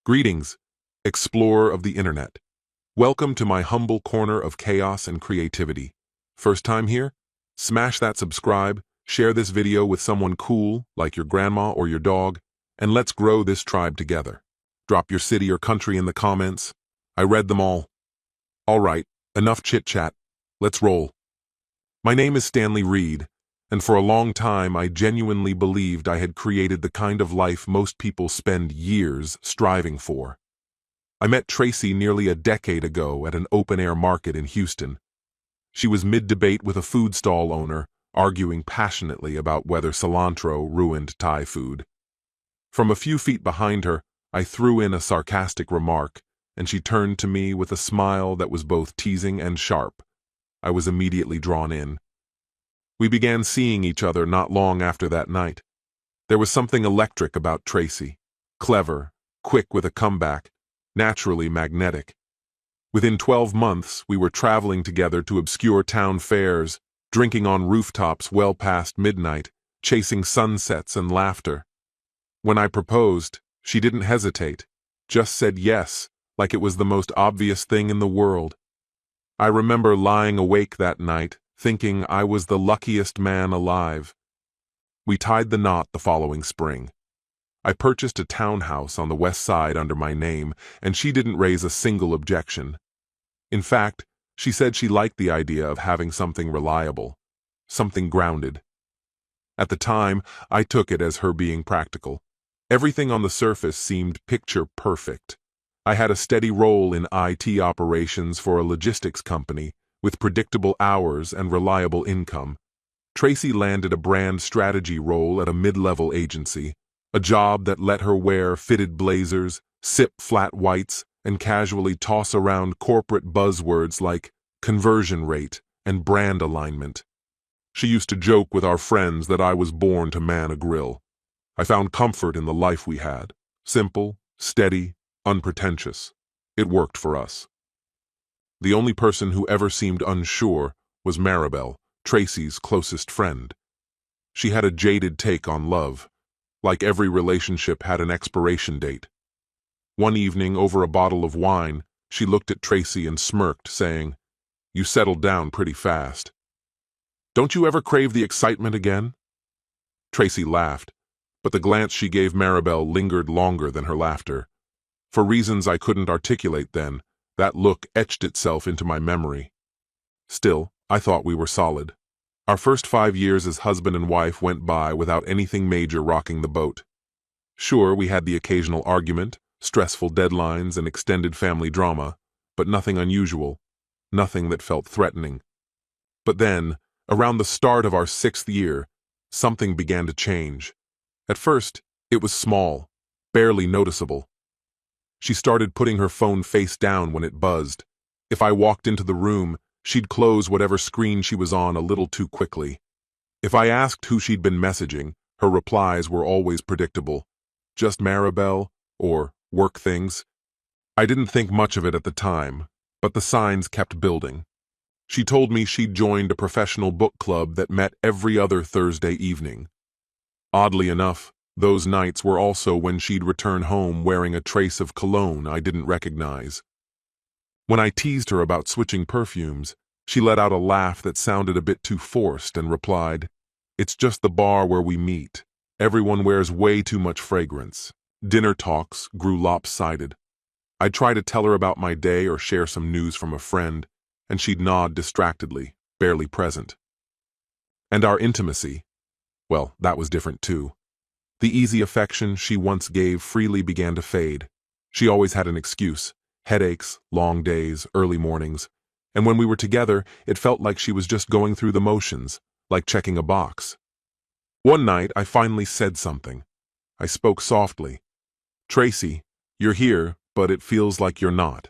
Greetings, explorer of the internet. Welcome to my humble corner of chaos and creativity. First time here? Smash that subscribe, share this video with someone cool, like your grandma or your dog, and let's grow this tribe together. Drop your city or country in the comments. I read them all. All right, enough chit-chat. Let's roll. My name is Stanley Reed, and for a long time I genuinely believed I had created the kind of life most people spend years striving for. I met Tracy nearly a decade ago at an open-air market in Houston. She was mid-debate with a food stall owner, arguing passionately about whether cilantro ruined Thai food. From a few feet behind her, I threw in a sarcastic remark, and she turned to me with a smile that was both teasing and sharp. I was immediately drawn in. We began seeing each other not long after that night. There was something electric about Tracy. Clever, quick with a comeback, naturally magnetic. Within 12 months, we were traveling together to obscure town fairs, drinking on rooftops well past midnight, chasing sunsets and laughter. When I proposed, she didn't hesitate, just said yes, like it was the most obvious thing in the world. I remember lying awake that night, thinking I was the luckiest man alive. We tied the knot the following spring. I purchased a townhouse on the west side under my name, and she didn't raise a single objection. In fact, she said she liked the idea of having something reliable, something grounded. At the time, I took it as her being practical. Everything on the surface seemed picture perfect. I had a steady role in IT operations for a logistics company, with predictable hours and reliable income. Tracy landed a brand strategy role at a mid-level agency, a job that let her wear fitted blazers, sip flat whites, and casually toss around corporate buzzwords like conversion rate and brand alignment. She used to joke with our friends that I was born to man a grill. I found comfort in the life we had. Simple, steady, unpretentious. It worked for us. The only person who ever seemed unsure was Maribel, Tracy's closest friend. She had a jaded take on love. Like every relationship had an expiration date. One evening, over a bottle of wine, she looked at Tracy and smirked, saying, "You settled down pretty fast. Don't you ever crave the excitement again?" Tracy laughed, but the glance she gave Maribel lingered longer than her laughter. For reasons I couldn't articulate then, that look etched itself into my memory. Still, I thought we were solid. Our first 5 years as husband and wife went by without anything major rocking the boat. Sure, we had the occasional argument, stressful deadlines, and extended family drama, but nothing unusual, nothing that felt threatening. But then, around the start of our 6th year, something began to change. At first, it was small, barely noticeable. She started putting her phone face down when it buzzed. If I walked into the room, she'd close whatever screen she was on a little too quickly. If I asked who she'd been messaging, her replies were always predictable. Just Maribel, or work things. I didn't think much of it at the time, but the signs kept building. She told me she'd joined a professional book club that met every other Thursday evening. Oddly enough, those nights were also when she'd return home wearing a trace of cologne I didn't recognize. When I teased her about switching perfumes, she let out a laugh that sounded a bit too forced and replied, "It's just the bar where we meet. Everyone wears way too much fragrance." Dinner talks grew lopsided. I'd try to tell her about my day or share some news from a friend, and she'd nod distractedly, barely present. And our intimacy, well, that was different too. The easy affection she once gave freely began to fade. She always had an excuse: headaches, long days, early mornings. And when we were together, it felt like she was just going through the motions, like checking a box. One night, I finally said something. I spoke softly. "Tracy, you're here, but it feels like you're not."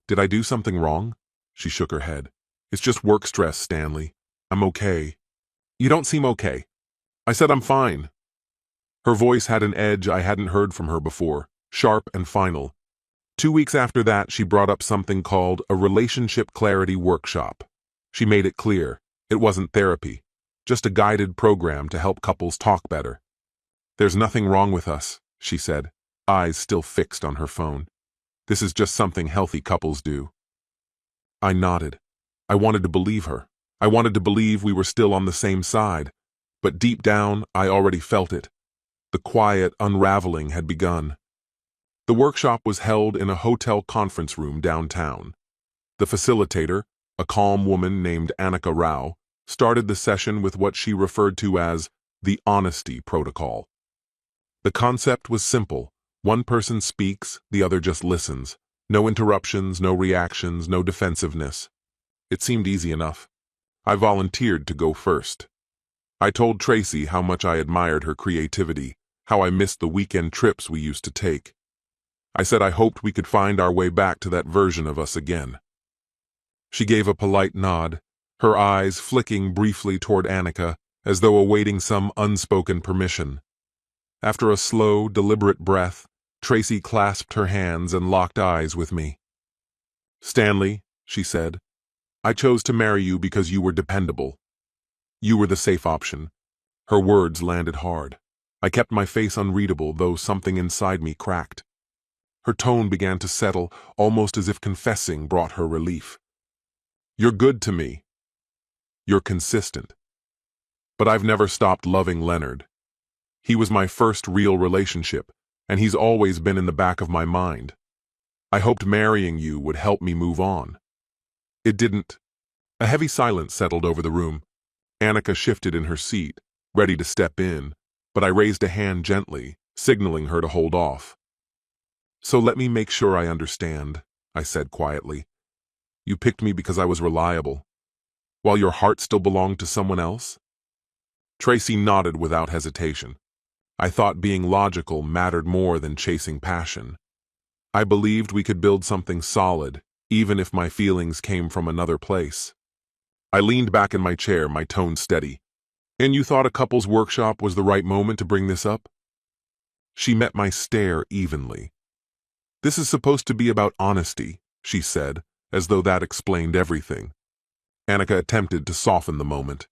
"Did I do something wrong?" She shook her head. "It's just work stress, Stanley. I'm okay." "You don't seem okay." I said I'm fine. Her voice had an edge I hadn't heard from her before, sharp and final. 2 weeks after that, she brought up something called a relationship clarity workshop. She made it clear, it wasn't therapy, just a guided program to help couples talk better. "There's nothing wrong with us," she said. eyes still fixed on her phone. This is just something healthy couples do. I nodded. I wanted to believe her. I wanted to believe we were still on the same side. But deep down, I already felt it. The quiet unraveling had begun. The workshop was held in a hotel conference room downtown. The facilitator, a calm woman named Annika Rao, started the session with what she referred to as the honesty protocol. The concept was simple. One person speaks, the other just listens. No interruptions, no reactions, no defensiveness. It seemed easy enough. I volunteered to go first. I told Tracy how much I admired her creativity, how I missed the weekend trips we used to take. I said I hoped we could find our way back to that version of us again. She gave a polite nod, her eyes flicking briefly toward Annika, as though awaiting some unspoken permission. After a slow, deliberate breath, Tracy clasped her hands and locked eyes with me. "Stanley," she said, "I chose to marry you because you were dependable. You were the safe option." Her words landed hard. I kept my face unreadable, though something inside me cracked. Her tone began to settle, almost as if confessing brought her relief. "You're good to me. You're consistent. But I've never stopped loving Leonard. He was my first real relationship, and he's always been in the back of my mind. I hoped marrying you would help me move on. It didn't." A heavy silence settled over the room. Annika shifted in her seat, ready to step in, but I raised a hand gently, signaling her to hold off. "So let me make sure I understand," I said quietly. "You picked me because I was reliable, while your heart still belonged to someone else?" Tracy nodded without hesitation. I thought being logical mattered more than chasing passion. I believed we could build something solid, even if my feelings came from another place. I leaned back in my chair, my tone steady. "And you thought a couples workshop was the right moment to bring this up?" She met my stare evenly. "This is supposed to be about honesty," she said, as though that explained everything. Annika attempted to soften the moment.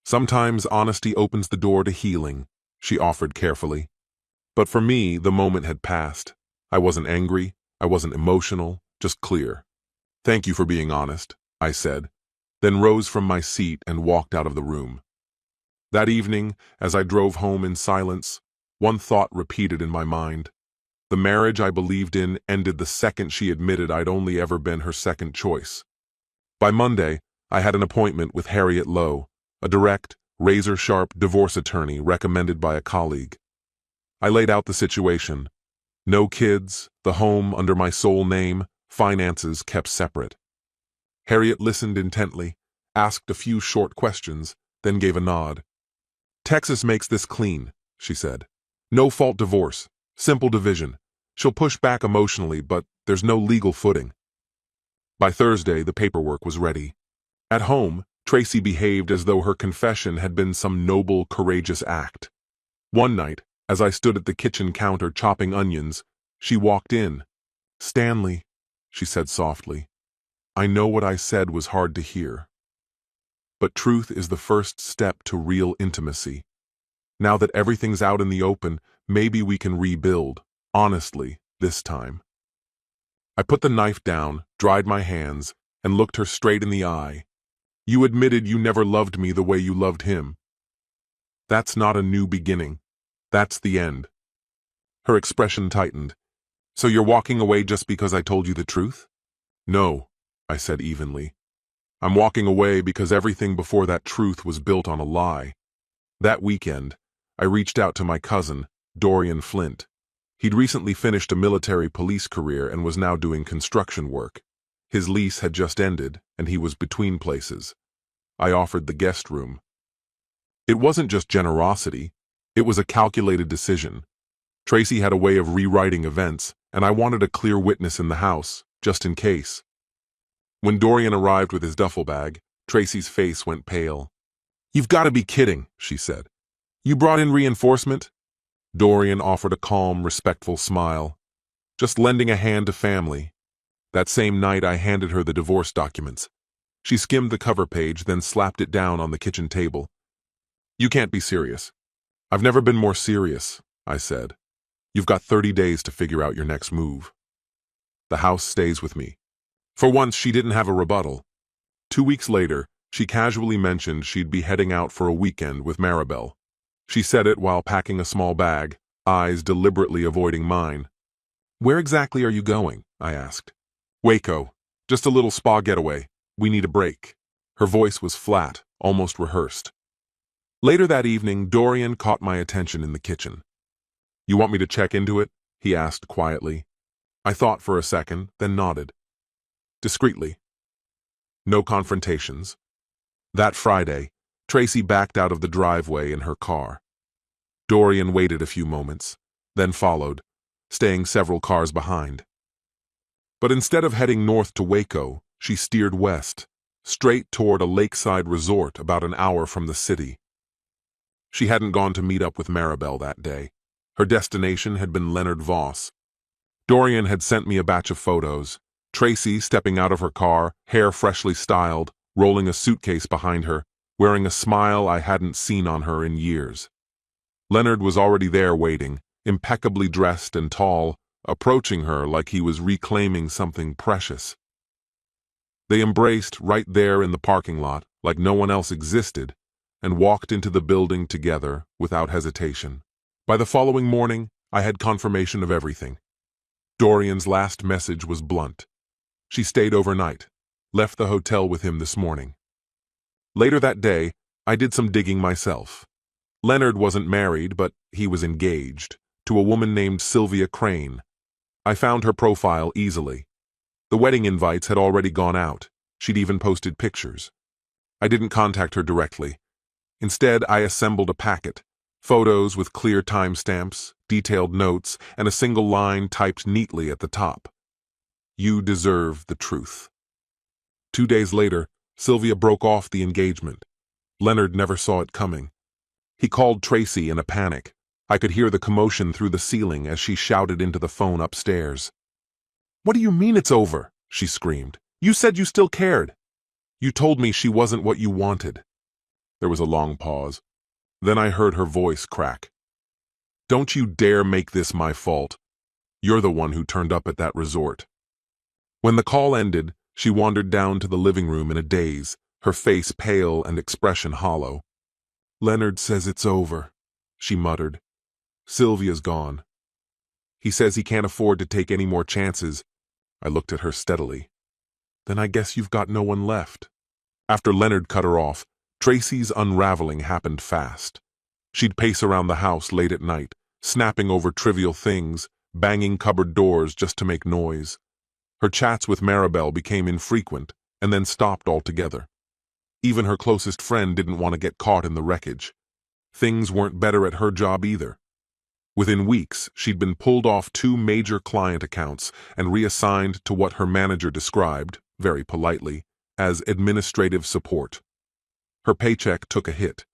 "Sometimes honesty opens the door to healing," she offered carefully. But for me, the moment had passed. I wasn't angry, I wasn't emotional, just clear. "Thank you for being honest," I said, then rose from my seat and walked out of the room. That evening, as I drove home in silence, one thought repeated in my mind. The marriage I believed in ended the second she admitted I'd only ever been her second choice. By Monday, I had an appointment with Harriet Lowe, a direct, razor-sharp divorce attorney recommended by a colleague. I laid out the situation. No kids, the home under my sole name, finances kept separate. Harriet listened intently, asked a few short questions, then gave a nod. "Texas makes this clean," she said. "No-fault divorce, simple division. She'll push back emotionally, but there's no legal footing." By Thursday, the paperwork was ready. At home, Tracy behaved as though her confession had been some noble, courageous act. One night, as I stood at the kitchen counter chopping onions, she walked in. "Stanley," she said softly, "I know what I said was hard to hear. But truth is the first step to real intimacy. Now that everything's out in the open, maybe we can rebuild, honestly, this time." I put the knife down, dried my hands, and looked her straight in the eye. "You admitted you never loved me the way you loved him. That's not a new beginning. That's the end." Her expression tightened. "So you're walking away just because I told you the truth?" "No," I said evenly. "I'm walking away because everything before that truth was built on a lie." That weekend, I reached out to my cousin, Dorian Flint. He'd recently finished a military police career and was now doing construction work. His lease had just ended, and he was between places. I offered the guest room. It wasn't just generosity, it was a calculated decision. Tracy had a way of rewriting events, and I wanted a clear witness in the house, just in case. When Dorian arrived with his duffel bag, Tracy's face went pale. "You've got to be kidding," she said. "You brought in reinforcement?" Dorian offered a calm, respectful smile. "Just lending a hand to family." That same night, I handed her the divorce documents. She skimmed the cover page, then slapped it down on the kitchen table. "You can't be serious." "I've never been more serious," I said. You've got 30 days to figure out your next move. The house stays with me. For once, she didn't have a rebuttal. 2 weeks later, she casually mentioned she'd be heading out for a weekend with Maribel. She said it while packing a small bag, eyes deliberately avoiding mine. "Where exactly are you going?" I asked. "Waco. Just a little spa getaway. We need a break." Her voice was flat, almost rehearsed. Later that evening, Dorian caught my attention in the kitchen. "You want me to check into it?" he asked quietly. I thought for a second, then nodded. Discreetly. No confrontations. That Friday, Tracy backed out of the driveway in her car. Dorian waited a few moments, then followed, staying several cars behind. But instead of heading north to Waco, she steered west, straight toward a lakeside resort about an hour from the city. She hadn't gone to meet up with Maribel that day. Her destination had been Leonard Voss. Dorian had sent me a batch of photos. Tracy stepping out of her car, hair freshly styled, rolling a suitcase behind her, wearing a smile I hadn't seen on her in years. Leonard was already there waiting, impeccably dressed and tall, approaching her like he was reclaiming something precious. They embraced right there in the parking lot, like no one else existed, and walked into the building together without hesitation. By the following morning, I had confirmation of everything. Dorian's last message was blunt. She stayed overnight, left the hotel with him this morning. Later that day, I did some digging myself. Leonard wasn't married, but he was engaged, to a woman named Sylvia Crane. I found her profile easily. The wedding invites had already gone out. She'd even posted pictures. I didn't contact her directly. Instead, I assembled a packet, photos with clear timestamps, detailed notes, and a single line typed neatly at the top. "You deserve the truth." 2 days later, Sylvia broke off the engagement. Leonard never saw it coming. He called Tracy in a panic. I could hear the commotion through the ceiling as she shouted into the phone upstairs. "What do you mean it's over?" she screamed. "You said you still cared. You told me she wasn't what you wanted." There was a long pause. Then I heard her voice crack. "Don't you dare make this my fault. You're the one who turned up at that resort." When the call ended, she wandered down to the living room in a daze, her face pale and expression hollow. "Leonard says it's over," she muttered. "Sylvia's gone. He says he can't afford to take any more chances." I looked at her steadily. "Then I guess you've got no one left." After Leonard cut her off, Tracy's unraveling happened fast. She'd pace around the house late at night, snapping over trivial things, banging cupboard doors just to make noise. Her chats with Maribel became infrequent and then stopped altogether. Even her closest friend didn't want to get caught in the wreckage. Things weren't better at her job either. Within weeks, she'd been pulled off 2 major client accounts and reassigned to what her manager described, very politely, as administrative support. Her paycheck took a hit.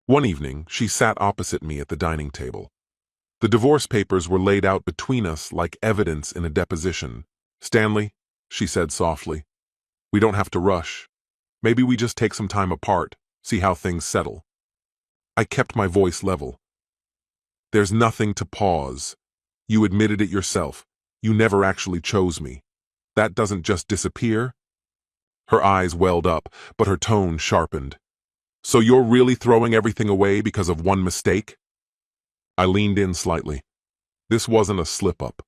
One evening, she sat opposite me at the dining table. The divorce papers were laid out between us like evidence in a deposition. "Stanley," she said softly, "we don't have to rush. Maybe we just take some time apart, see how things settle." I kept my voice level. "There's nothing to pause. You admitted it yourself. You never actually chose me. That doesn't just disappear." Her eyes welled up, but her tone sharpened. "So you're really throwing everything away because of one mistake?" I leaned in slightly. This wasn't a slip-up.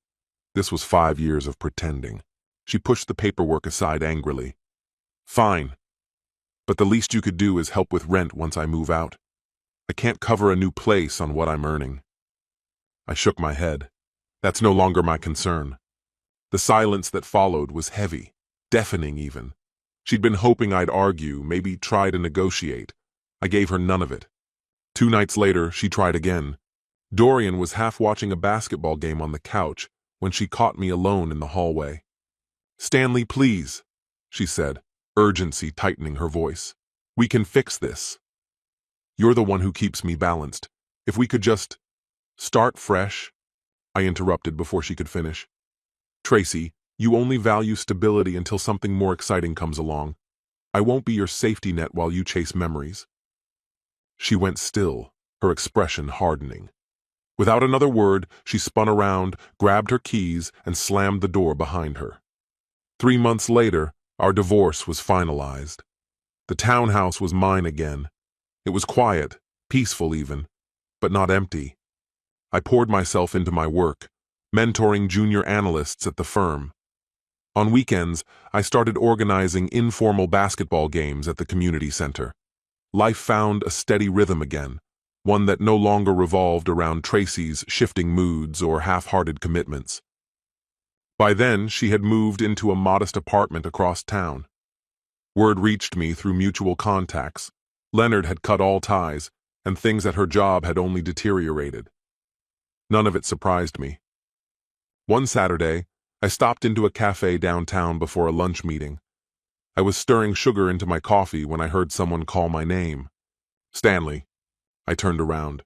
This was 5 years of pretending. She pushed the paperwork aside angrily. "Fine. But the least you could do is help with rent once I move out. I can't cover a new place on what I'm earning." I shook my head. That's no longer my concern. The silence that followed was heavy, deafening even. She'd been hoping I'd argue, maybe try to negotiate. I gave her none of it. 2 nights later, she tried again. Dorian was half watching a basketball game on the couch when she caught me alone in the hallway. "Stanley, please," she said, urgency tightening her voice. "We can fix this. You're the one who keeps me balanced. If we could just start fresh." I interrupted before she could finish. "Tracy, you only value stability until something more exciting comes along. I won't be your safety net while you chase memories." She went still, her expression hardening. Without another word, she spun around, grabbed her keys, and slammed the door behind her. 3 months later, our divorce was finalized. The townhouse was mine again. It was quiet, peaceful even, but not empty. I poured myself into my work, mentoring junior analysts at the firm. On weekends, I started organizing informal basketball games at the community center. Life found a steady rhythm again, one that no longer revolved around Tracy's shifting moods or half-hearted commitments. By then, she had moved into a modest apartment across town. Word reached me through mutual contacts. Leonard had cut all ties, and things at her job had only deteriorated. None of it surprised me. One Saturday, I stopped into a cafe downtown before a lunch meeting. I was stirring sugar into my coffee when I heard someone call my name. Stanley. I turned around.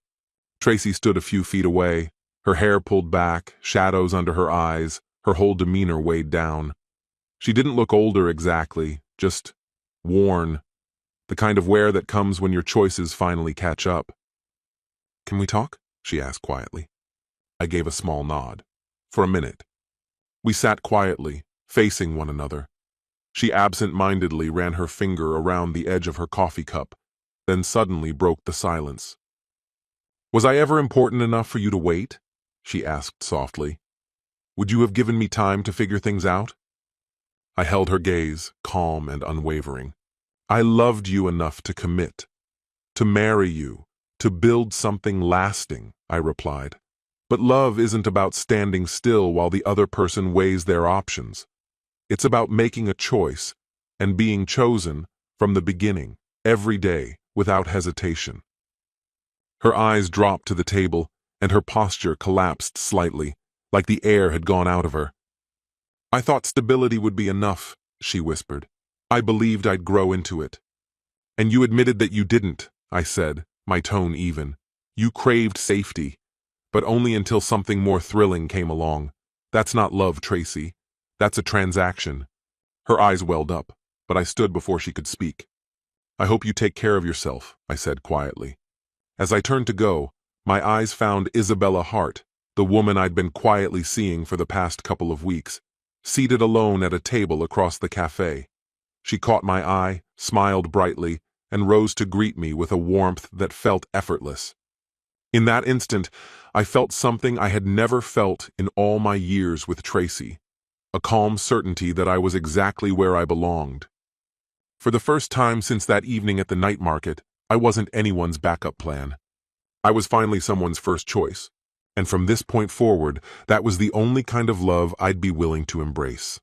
Tracy stood a few feet away, her hair pulled back, shadows under her eyes, her whole demeanor weighed down. She didn't look older exactly, just worn, the kind of wear that comes when your choices finally catch up. "Can we talk?" she asked quietly. I gave a small nod. For a minute. We sat quietly, facing one another. She absent-mindedly ran her finger around the edge of her coffee cup, then suddenly broke the silence. "Was I ever important enough for you to wait?" she asked softly. "Would you have given me time to figure things out?" I held her gaze, calm and unwavering. "I loved you enough to commit, to marry you, to build something lasting," I replied. "But love isn't about standing still while the other person weighs their options. It's about making a choice and being chosen from the beginning, every day, without hesitation." Her eyes dropped to the table, and her posture collapsed slightly, like the air had gone out of her. "I thought stability would be enough," she whispered. "I believed I'd grow into it." "And you admitted that you didn't," I said, my tone even. "You craved safety, but only until something more thrilling came along. That's not love, Tracy. That's a transaction." Her eyes welled up, but I stood before she could speak. "I hope you take care of yourself," I said quietly. As I turned to go, my eyes found Isabella Hart, the woman I'd been quietly seeing for the past couple of weeks, seated alone at a table across the cafe. She caught my eye, smiled brightly, and rose to greet me with a warmth that felt effortless. In that instant, I felt something I had never felt in all my years with Tracy, a calm certainty that I was exactly where I belonged. For the first time since that evening at the night market, I wasn't anyone's backup plan. I was finally someone's first choice, and from this point forward, that was the only kind of love I'd be willing to embrace.